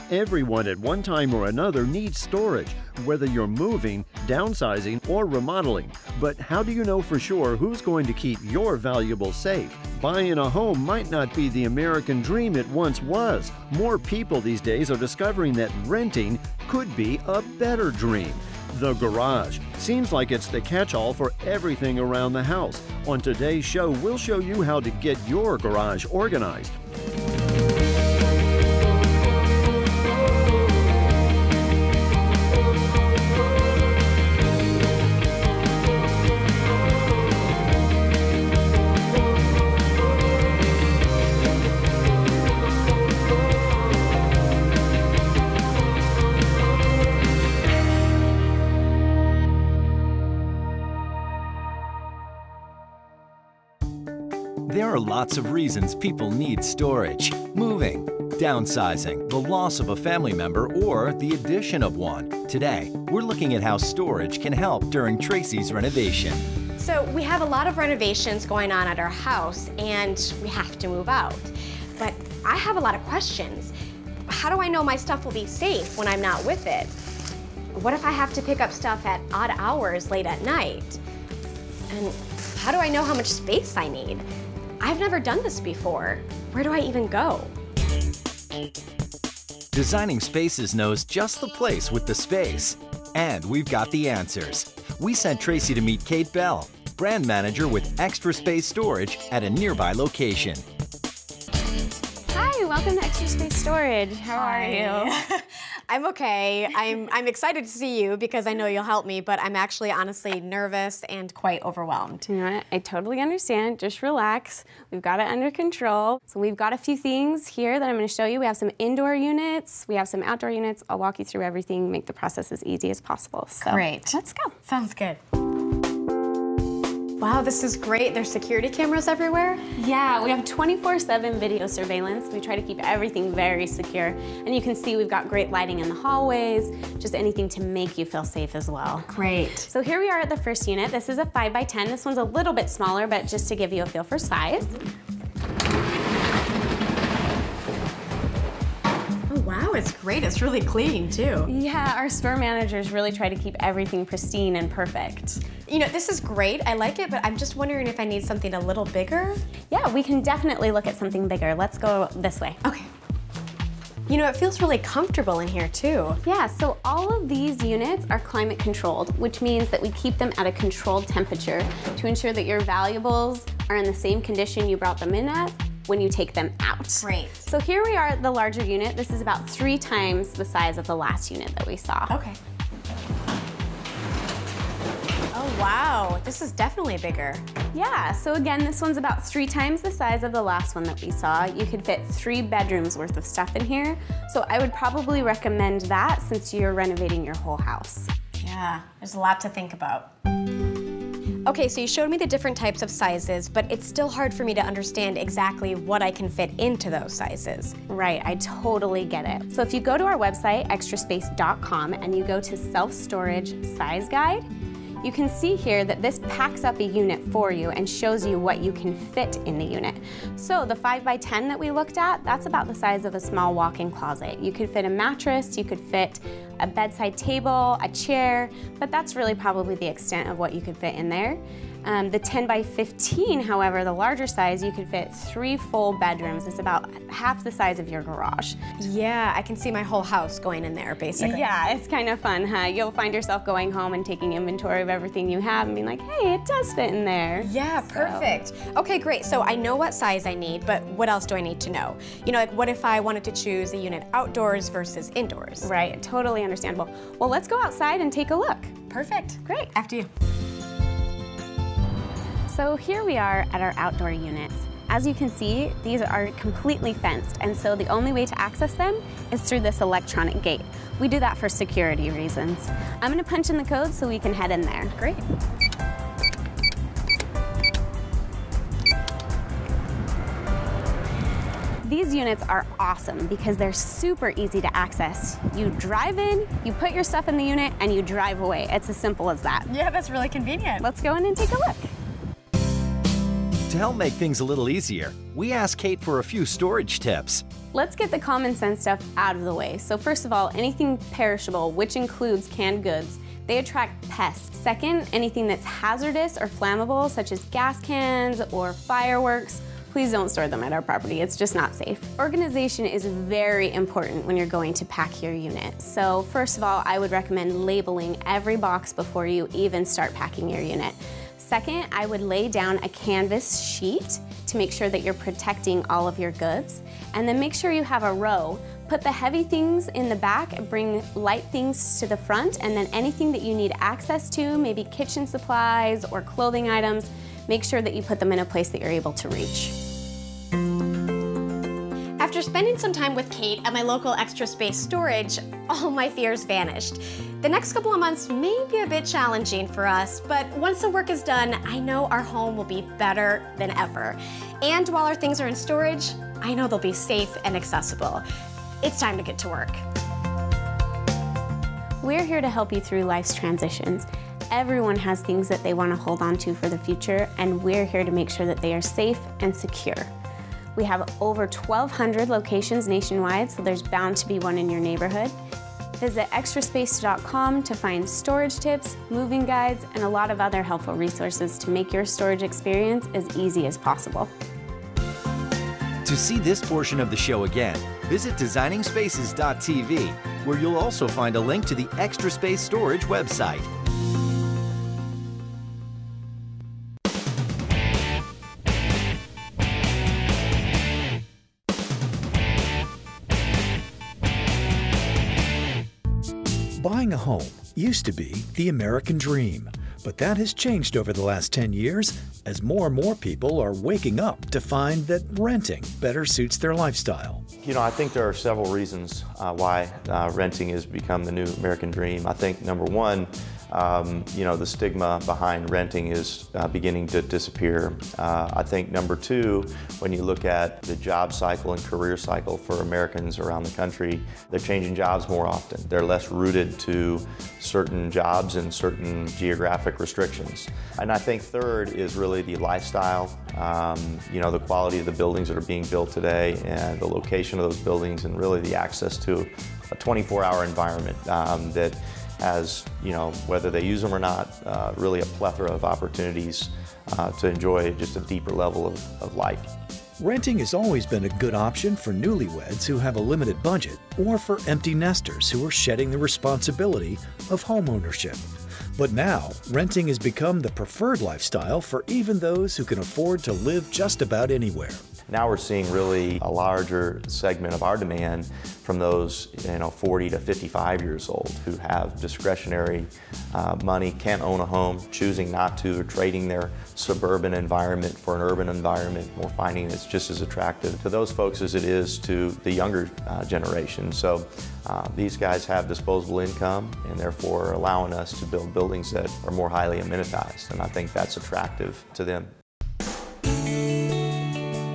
Everyone at one time or another needs storage, whether you're moving, downsizing, or remodeling. But how do you know for sure who's going to keep your valuables safe? Buying a home might not be the American dream it once was. More people these days are discovering that renting could be a better dream. The garage seems like it's the catch-all for everything around the house. On today's show, we'll show you how to get your garage organized. There are lots of reasons people need storage. Moving, downsizing, the loss of a family member, or the addition of one. Today, we're looking at how storage can help during Tracy's renovation. So we have a lot of renovations going on at our house, and we have to move out. But I have a lot of questions. How do I know my stuff will be safe when I'm not with it? What if I have to pick up stuff at odd hours late at night? And how do I know how much space I need? I've never done this before. Where do I even go? Designing Spaces knows just the place with the space. And we've got the answers. We sent Tracy to meet Kate Bell, brand manager with ExtraSpace Storage at a nearby location. Hi, welcome to ExtraSpace Storage. How are you? I'm okay. I'm excited to see you because I know you'll help me, but I'm actually honestly nervous and quite overwhelmed. You know what? I totally understand. Just relax. We've got it under control. So we've got a few things here that I'm going to show you. We have some indoor units. We have some outdoor units. I'll walk you through everything, make the process as easy as possible. So great. Let's go. Sounds good. Wow, this is great. There's security cameras everywhere? Yeah, we have 24/7 video surveillance. We try to keep everything very secure. And you can see we've got great lighting in the hallways, just anything to make you feel safe as well. Great. So here we are at the first unit. This is a 5x10. This one's a little bit smaller, but just to give you a feel for size. Wow, it's great. It's really clean, too. Yeah, our store managers really try to keep everything pristine and perfect. You know, this is great. I like it, but I'm just wondering if I need something a little bigger. Yeah, we can definitely look at something bigger. Let's go this way. Okay. You know, it feels really comfortable in here, too. Yeah, so all of these units are climate controlled, which means that we keep them at a controlled temperature to ensure that your valuables are in the same condition you brought them in at when you take them out. Great. So here we are at the larger unit. This is about 3 times the size of the last unit that we saw. Okay. Oh, wow. This is definitely bigger. Yeah, so again, this one's about 3 times the size of the last one that we saw. You could fit 3 bedrooms worth of stuff in here. So I would probably recommend that since you're renovating your whole house. Yeah, there's a lot to think about. Okay, so you showed me the different types of sizes, but it's still hard for me to understand exactly what I can fit into those sizes. Right, I totally get it. So if you go to our website, extraspace.com, and you go to Self-Storage Size Guide, you can see here that this packs up a unit for you and shows you what you can fit in the unit. So the 5x10 that we looked at, that's about the size of a small walk-in closet. You could fit a mattress, you could fit a bedside table, a chair, but that's really probably the extent of what you could fit in there. The 10x15, however, the larger size, you could fit 3 full bedrooms. It's about half the size of your garage. Yeah, I can see my whole house going in there, basically. Yeah, it's kind of fun, huh? You'll find yourself going home and taking inventory of everything you have and being like, hey, it does fit in there. Yeah, perfect. Okay, great. So I know what size I need, but what else do I need to know? You know, like what if I wanted to choose a unit outdoors versus indoors? Right, totally understandable. Well, let's go outside and take a look. Perfect. Great. After you. So here we are at our outdoor units. As you can see, these are completely fenced, and so the only way to access them is through this electronic gate. We do that for security reasons. I'm gonna punch in the code so we can head in there. Great. These units are awesome because they're super easy to access. You drive in, you put your stuff in the unit, and you drive away. It's as simple as that. Yeah, that's really convenient. Let's go in and take a look. To help make things a little easier, we asked Kate for a few storage tips. Let's get the common sense stuff out of the way. So first of all, anything perishable, which includes canned goods, they attract pests. Second, anything that's hazardous or flammable, such as gas cans or fireworks, please don't store them at our property. It's just not safe. Organization is very important when you're going to pack your unit. So first of all, I would recommend labeling every box before you even start packing your unit. Second, I would lay down a canvas sheet to make sure that you're protecting all of your goods. And then make sure you have a row. Put the heavy things in the back and bring light things to the front, and then anything that you need access to, maybe kitchen supplies or clothing items, make sure that you put them in a place that you're able to reach. After spending some time with Kate at my local ExtraSpace Storage, all my fears vanished. The next couple of months may be a bit challenging for us, but once the work is done, I know our home will be better than ever. And while our things are in storage, I know they'll be safe and accessible. It's time to get to work. We're here to help you through life's transitions. Everyone has things that they want to hold on to for the future, and we're here to make sure that they are safe and secure. We have over 1,200 locations nationwide, so there's bound to be one in your neighborhood. Visit ExtraSpace.com to find storage tips, moving guides, and a lot of other helpful resources to make your storage experience as easy as possible. To see this portion of the show again, visit designingspaces.tv, where you'll also find a link to the ExtraSpace Storage website. Buying a home used to be the American dream, but that has changed over the last 10 years as more and more people are waking up to find that renting better suits their lifestyle. You know, I think there are several reasons why renting has become the new American dream. I think number one, you know, the stigma behind renting is beginning to disappear. I think number two, when you look at the job cycle and career cycle for Americans around the country, they're changing jobs more often. They're less rooted to certain jobs and certain geographic restrictions. And I think third is really the lifestyle, you know, the quality of the buildings that are being built today and the location of those buildings and really the access to a 24-hour environment that has, you know, whether they use them or not, really a plethora of opportunities to enjoy just a deeper level of life. Renting has always been a good option for newlyweds who have a limited budget or for empty nesters who are shedding the responsibility of home ownership. But now, renting has become the preferred lifestyle for even those who can afford to live just about anywhere. Now we're seeing really a larger segment of our demand from those, you know, 40 to 55 years old who have discretionary money, can't own a home, choosing not to, or trading their suburban environment for an urban environment, or finding it's just as attractive to those folks as it is to the younger generation. So these guys have disposable income and therefore allowing us to build buildings that are more highly amenitized, and I think that's attractive to them.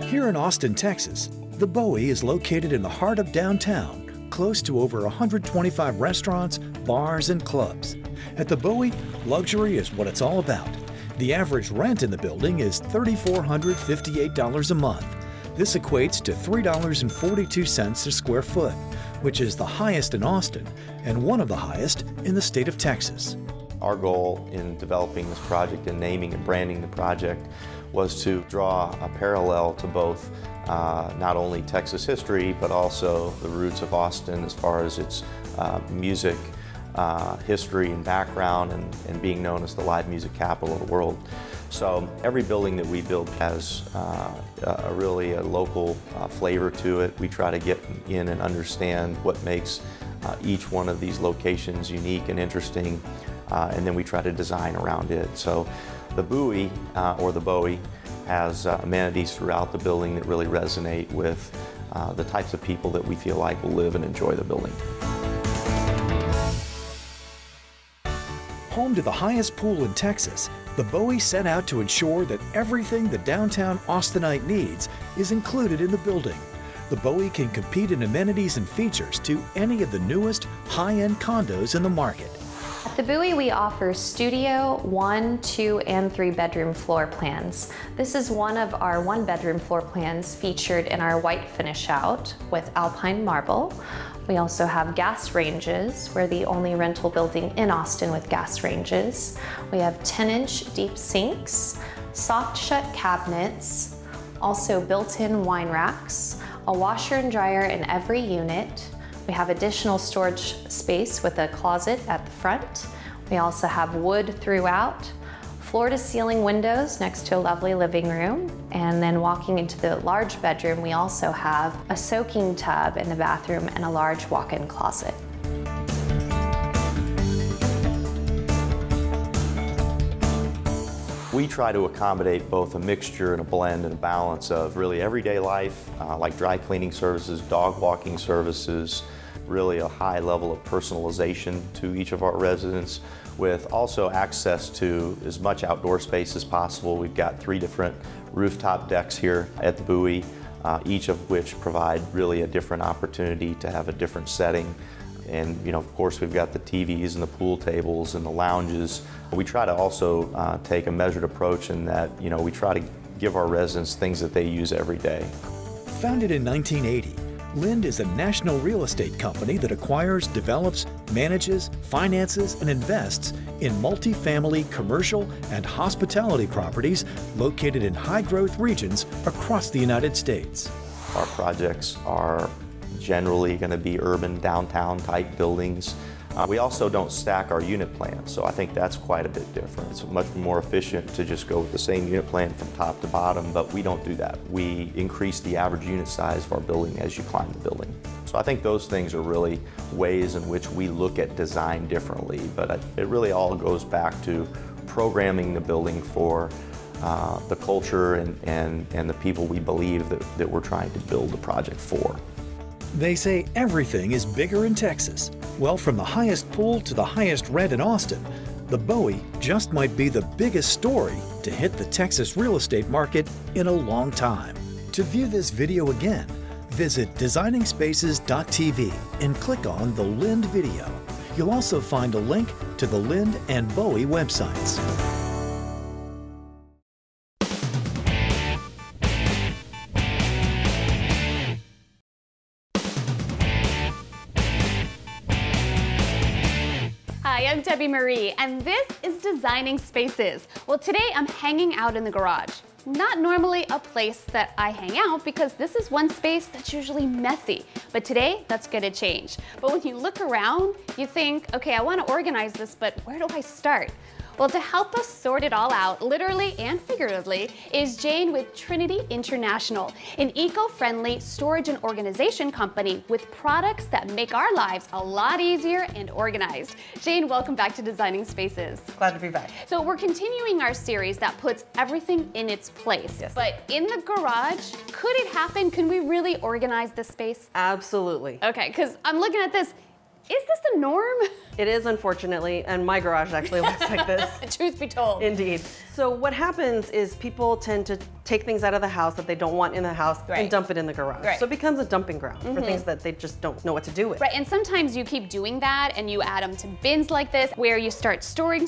Here in Austin, Texas, the Bowie is located in the heart of downtown, close to over 125 restaurants, bars, and clubs. At the Bowie, luxury is what it's all about. The average rent in the building is $3,458 a month. This equates to $3.42 a square foot, which is the highest in Austin and one of the highest in the state of Texas. Our goal in developing this project and naming and branding the project was to draw a parallel to both not only Texas history, but also the roots of Austin as far as its music history and background, and being known as the live music capital of the world. So every building that we build has really a local flavor to it. We try to get in and understand what makes each one of these locations unique and interesting, and then we try to design around it. So the Bowie, or the Bowie, has amenities throughout the building that really resonate with the types of people that we feel like will live and enjoy the building. Home to the highest pool in Texas, the Bowie set out to ensure that everything the downtown Austinite needs is included in the building. The Bowie can compete in amenities and features to any of the newest high-end condos in the market. A At the Bowie, we offer studio, 1, 2, and 3 bedroom floor plans. This is one of our 1 bedroom floor plans featured in our white finish out with alpine marble. We also have gas ranges. We're the only rental building in Austin with gas ranges. We have 10-inch deep sinks, soft shut cabinets, also built-in wine racks, a washer and dryer in every unit. We have additional storage space with a closet at the front. We also have wood throughout, floor-to-ceiling windows next to a lovely living room. And then walking into the large bedroom, we also have a soaking tub in the bathroom and a large walk-in closet. We try to accommodate both a mixture and a blend and a balance of really everyday life, like dry cleaning services, dog walking services, really a high level of personalization to each of our residents, with also access to as much outdoor space as possible. We've got 3 different rooftop decks here at the Bowie, each of which provide really a different opportunity to have a different setting. And of course, we've got the TVs and the pool tables and the lounges. We try to also take a measured approach in that, we try to give our residents things that they use every day. Founded in 1980, Lind is a national real estate company that acquires, develops, manages, finances, and invests in multifamily, commercial, and hospitality properties located in high-growth regions across the United States. Our projects are generally going to be urban, downtown type buildings. We also don't stack our unit plans, so I think that's quite a bit different. It's much more efficient to just go with the same unit plan from top to bottom, but we don't do that. We increase the average unit size of our building as you climb the building. So I think those things are really ways in which we look at design differently, but it really all goes back to programming the building for the culture and the people we believe that we're trying to build the project for. They say everything is bigger in Texas. Well, from the highest pool to the highest rent in Austin, the Bowie just might be the biggest story to hit the Texas real estate market in a long time. To view this video again, visit designingspaces.tv and click on the Lind video. You'll also find a link to the Lind and Bowie websites. Hi, I'm Debi Marie, and this is Designing Spaces. Well, today I'm hanging out in the garage. Not normally a place that I hang out because this is one space that's usually messy, but today that's gonna change. But when you look around, you think, okay, I wanna organize this, but where do I start? Well, to help us sort it all out, literally and figuratively, is Jane with Trinity International, an eco-friendly storage and organization company with products that make our lives a lot easier and organized. Jane, welcome back to Designing Spaces. Glad to be back. So we're continuing our series that puts everything in its place. Yes. But in the garage, could it happen? Can we really organize this space? Absolutely. Okay, because I'm looking at this. Is this the norm? It is, unfortunately, and my garage actually looks like this. Truth be told. Indeed. So what happens is people tend to take things out of the house that they don't want in the house and dump it in the garage. Right. So it becomes a dumping ground for things that they just don't know what to do with. Right, and sometimes you keep doing that and you add them to bins like this where you start storing,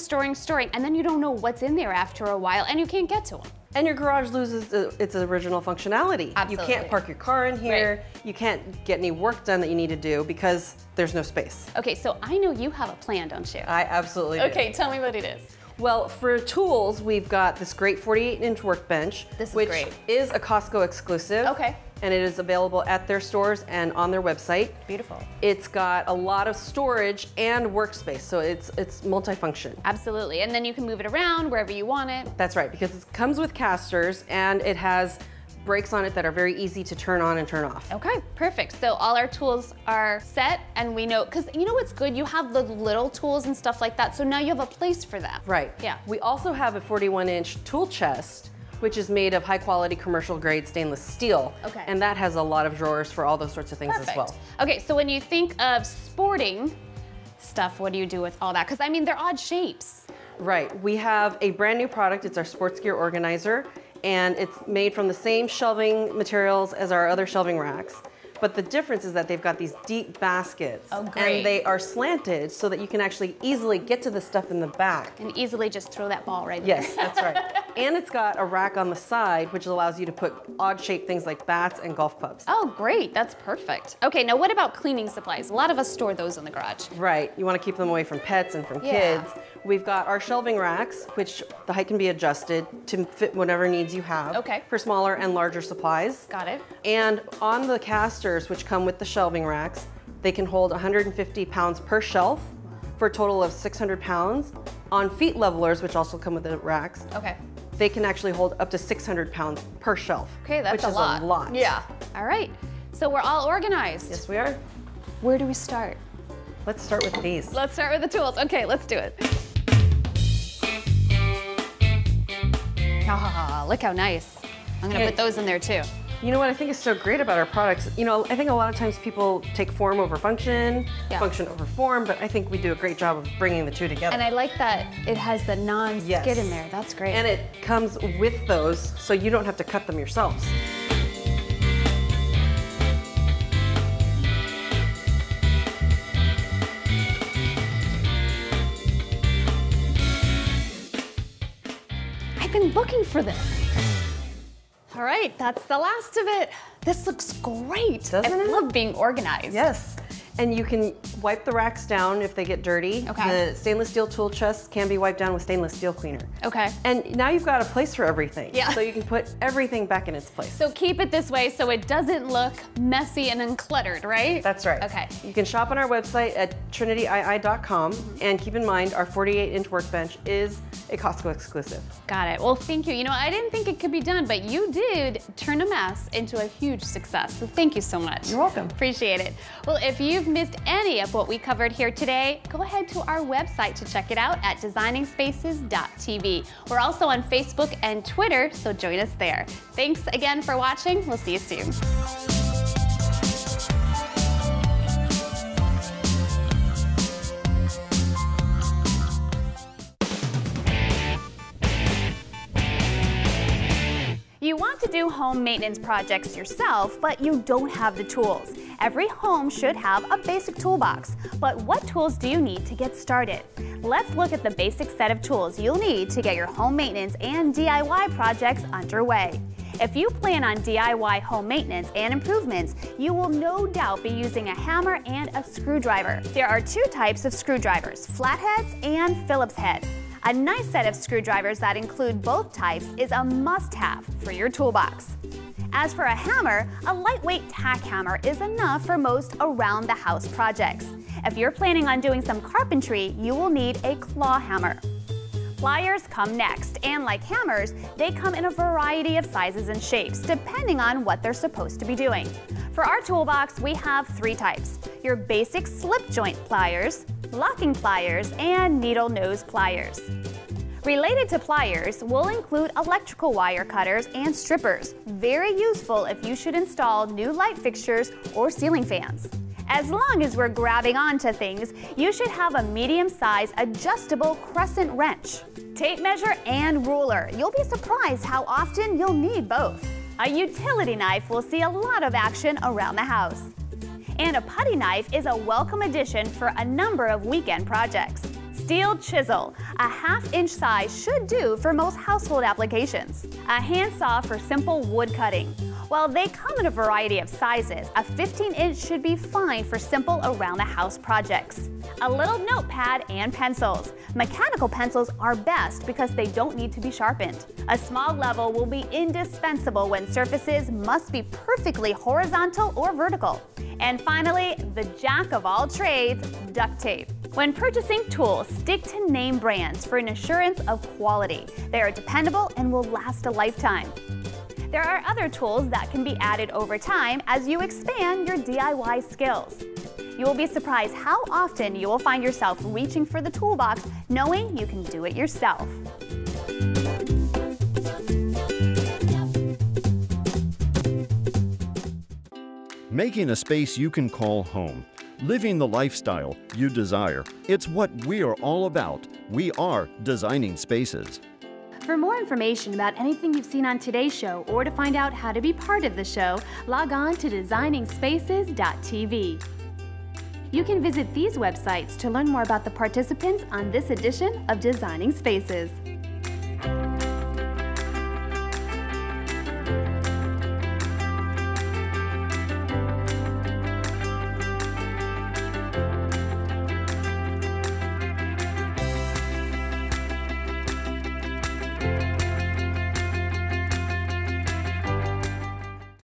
and then you don't know what's in there after a while and you can't get to them. And your garage loses its original functionality. Absolutely. You can't park your car in here. Right. You can't get any work done that you need to do because there's no space. Okay, so I know you have a plan, don't you? I absolutely do. Okay, tell me what it is. Well, for tools, we've got this great 48-inch workbench, Which is a Costco exclusive. Okay. And it is available at their stores and on their website. Beautiful. It's got a lot of storage and workspace, so it's multifunction. Absolutely, and then you can move it around wherever you want it. That's right, because it comes with casters and it has brakes on it that are very easy to turn on and turn off. Okay, perfect. So all our tools are set and we know, because you know what's good? You have the little tools and stuff like that, so now you have a place for them. Right. Yeah. We also have a 41-inch tool chest, which is made of high quality commercial grade stainless steel. Okay. And that has a lot of drawers for all those sorts of things as well. Okay, so when you think of sporting stuff, what do you do with all that? Because I mean, they're odd shapes. Right, we have a brand new product. It's our sports gear organizer, and it's made from the same shelving materials as our other shelving racks. But the difference is that they've got these deep baskets. Oh, great. And they are slanted so that you can actually easily get to the stuff in the back. And easily just throw that ball right there. Yes, that's right. And it's got a rack on the side, which allows you to put odd-shaped things like bats and golf clubs. Oh, great. That's perfect. Okay, now what about cleaning supplies? A lot of us store those in the garage. Right. You want to keep them away from pets and from kids. We've got our shelving racks, which the height can be adjusted to fit whatever needs you have. Okay. For smaller and larger supplies. Got it. And on the casters, which come with the shelving racks, they can hold 150 pounds per shelf for a total of 600 pounds. On feet levelers, which also come with the racks, okay, they can actually hold up to 600 pounds per shelf. Okay, that's which is a lot. Yeah. All right. So we're all organized. Yes, we are. Where do we start? Let's start with these. Let's start with the tools. Okay, let's do it. Ah, look how nice. I'm gonna put those in there too. You know what I think is so great about our products? You know, I think a lot of times people take form over function, function over form, but I think we do a great job of bringing the two together. And I like that it has the non-skid in there. That's great. And it comes with those, so you don't have to cut them yourselves. I've been looking for this. All right, that's the last of it. This looks great. Doesn't it? I love being organized. Yes. And you can wipe the racks down if they get dirty. Okay. The stainless steel tool chests can be wiped down with stainless steel cleaner. Okay. And now you've got a place for everything. Yeah. So you can put everything back in its place. So keep it this way so it doesn't look messy and uncluttered, right? That's right. Okay. You can shop on our website at trinityiI.com, and keep in mind our 48-inch workbench is a Costco exclusive. Got it. Well, thank you. You know, I didn't think it could be done, but you did turn a mess into a huge success. So thank you so much. You're welcome. Appreciate it. Well, if you've missed any of what we covered here today, go ahead to our website to check it out at designingspaces.tv. We're also on Facebook and Twitter, so join us there. Thanks again for watching. We'll see you soon. You want to do home maintenance projects yourself, but you don't have the tools. Every home should have a basic toolbox, but what tools do you need to get started? Let's look at the basic set of tools you'll need to get your home maintenance and DIY projects underway. If you plan on DIY home maintenance and improvements, you will no doubt be using a hammer and a screwdriver. There are two types of screwdrivers, flatheads and Phillips head. A nice set of screwdrivers that include both types is a must-have for your toolbox. As for a hammer, a lightweight tack hammer is enough for most around-the-house projects. If you're planning on doing some carpentry, you will need a claw hammer. Pliers come next, and like hammers, they come in a variety of sizes and shapes, depending on what they're supposed to be doing. For our toolbox, we have three types: your basic slip joint pliers, locking pliers, and needle nose pliers. Related to pliers, we'll include electrical wire cutters and strippers, very useful if you should install new light fixtures or ceiling fans. As long as we're grabbing onto things, you should have a medium-sized adjustable Crescent wrench. Tape measure and ruler. You'll be surprised how often you'll need both. A utility knife will see a lot of action around the house. And a putty knife is a welcome addition for a number of weekend projects. Steel chisel, a 1/2-inch size should do for most household applications. A handsaw for simple wood cutting. While they come in a variety of sizes, a 15-inch should be fine for simple around-the-house projects. A little notepad and pencils. Mechanical pencils are best because they don't need to be sharpened. A small level will be indispensable when surfaces must be perfectly horizontal or vertical. And finally, the jack of all trades, duct tape. When purchasing tools, stick to name brands for an assurance of quality. They are dependable and will last a lifetime. There are other tools that can be added over time as you expand your DIY skills. You will be surprised how often you will find yourself reaching for the toolbox knowing you can do it yourself. Making a space you can call home. Living the lifestyle you desire. It's what we are all about. We are Designing Spaces. For more information about anything you've seen on today's show or to find out how to be part of the show, log on to designingspaces.tv. You can visit these websites to learn more about the participants on this edition of Designing Spaces.